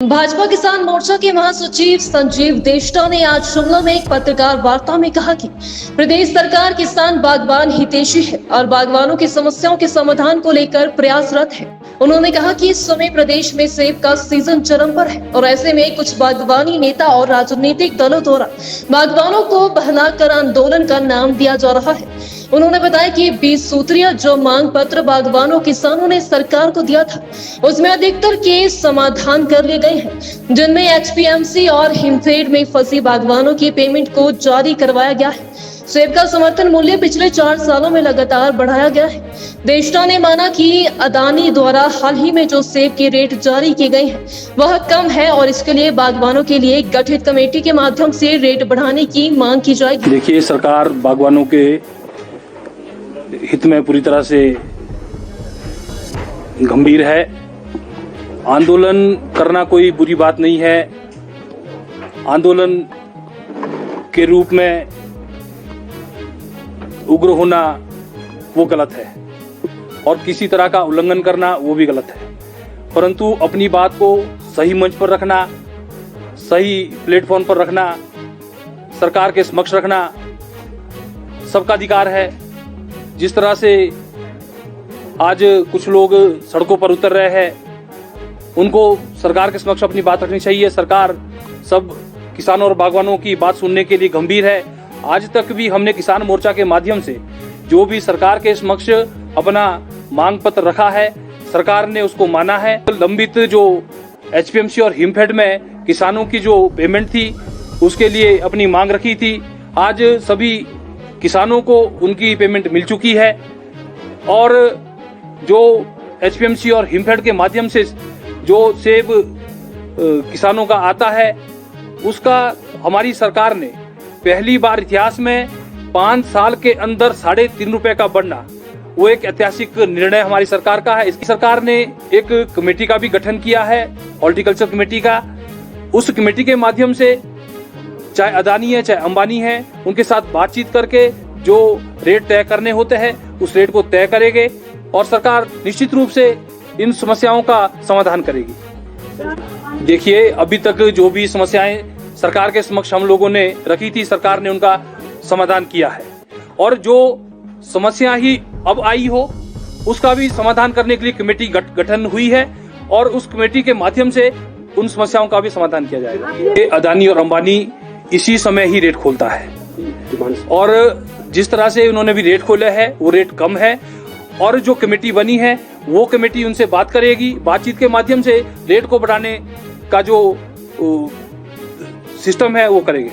भाजपा किसान मोर्चा के महासचिव संजीव देष्टा ने आज शिमला में एक पत्रकार वार्ता में कहा कि प्रदेश सरकार किसान बागवान हितैषी है और बागवानों की समस्याओं के समाधान को लेकर प्रयासरत है। उन्होंने कहा कि इस समय प्रदेश में सेब का सीजन चरम पर है और ऐसे में कुछ बागवानी नेता और राजनीतिक दलों द्वारा बागवानों को बहलाकर आंदोलन का नाम दिया जा रहा है। उन्होंने बताया कि 20 सूत्रीय जो मांग पत्र बागवानों किसानों ने सरकार को दिया था, उसमें अधिकतर के समाधान कर लिए गए हैं, जिनमें एचपीएमसी और हिमफेड में फंसी बागवानों की पेमेंट को जारी करवाया गया है। सेब का समर्थन मूल्य पिछले 4 सालों में लगातार बढ़ाया गया है। देष्टा ने माना कि अदानी द्वारा हाल ही में जो सेब के रेट जारी किए गए हैं वह कम है और इसके लिए बागवानों के लिए गठित कमेटी के माध्यम से रेट बढ़ाने की मांग की जाएगी। देखिए, सरकार बागवानों के हित में पूरी तरह से गंभीर है। आंदोलन करना कोई बुरी बात नहीं है। आंदोलन के रूप में उग्र होना वो गलत है और किसी तरह का उल्लंघन करना वो भी गलत है, परंतु अपनी बात को सही मंच पर रखना, सही प्लेटफॉर्म पर रखना, सरकार के समक्ष रखना सबका अधिकार है। जिस तरह से आज कुछ लोग सड़कों पर उतर रहे हैं, उनको सरकार के समक्ष अपनी बात रखनी चाहिए। सरकार सब किसानों और बागवानों की बात सुनने के लिए गंभीर है। आज तक भी हमने किसान मोर्चा के माध्यम से जो भी सरकार के समक्ष अपना मांग पत्र रखा है, सरकार ने उसको माना है। लंबित जो एचपीएमसी और हिमफेड में किसानों की जो पेमेंट थी उसके लिए अपनी मांग रखी थी। आज सभी किसानों को उनकी पेमेंट मिल चुकी है और जो एचपीएमसी और हिमफेड के माध्यम से जो सेब किसानों का आता है उसका हमारी सरकार ने पहली बार इतिहास में 5 साल के अंदर 3.5 रुपए का बढ़ना, वो एक ऐतिहासिक निर्णय हमारी सरकार का है। इसकी सरकार ने एक कमेटी का भी गठन किया है, हॉर्टिकल्चर कमेटी का। उस कमेटी के माध्यम से चाहे अदानी है चाहे अंबानी है, उनके साथ बातचीत करके जो रेट तय करने होते हैं उस रेट को तय करेंगे और सरकार निश्चित रूप से इन समस्याओं का समाधान करेगी। देखिए, अभी तक जो भी समस्याएं सरकार के समक्ष हम लोगों ने रखी थी, सरकार ने उनका समाधान किया है और जो समस्या ही अब आई हो उसका भी समाधान करने के लिए कमेटी गठन हुई है और उस कमेटी के माध्यम से उन समस्याओं का भी समाधान किया जाएगा। ये अदानी और अंबानी इसी समय ही रेट खोलता है और जिस तरह से उन्होंने भी रेट खोला है वो रेट कम है और जो कमेटी बनी है वो कमेटी उनसे बात करेगी, बातचीत के माध्यम से रेट को बढ़ाने का जो सिस्टम है वो करेगी।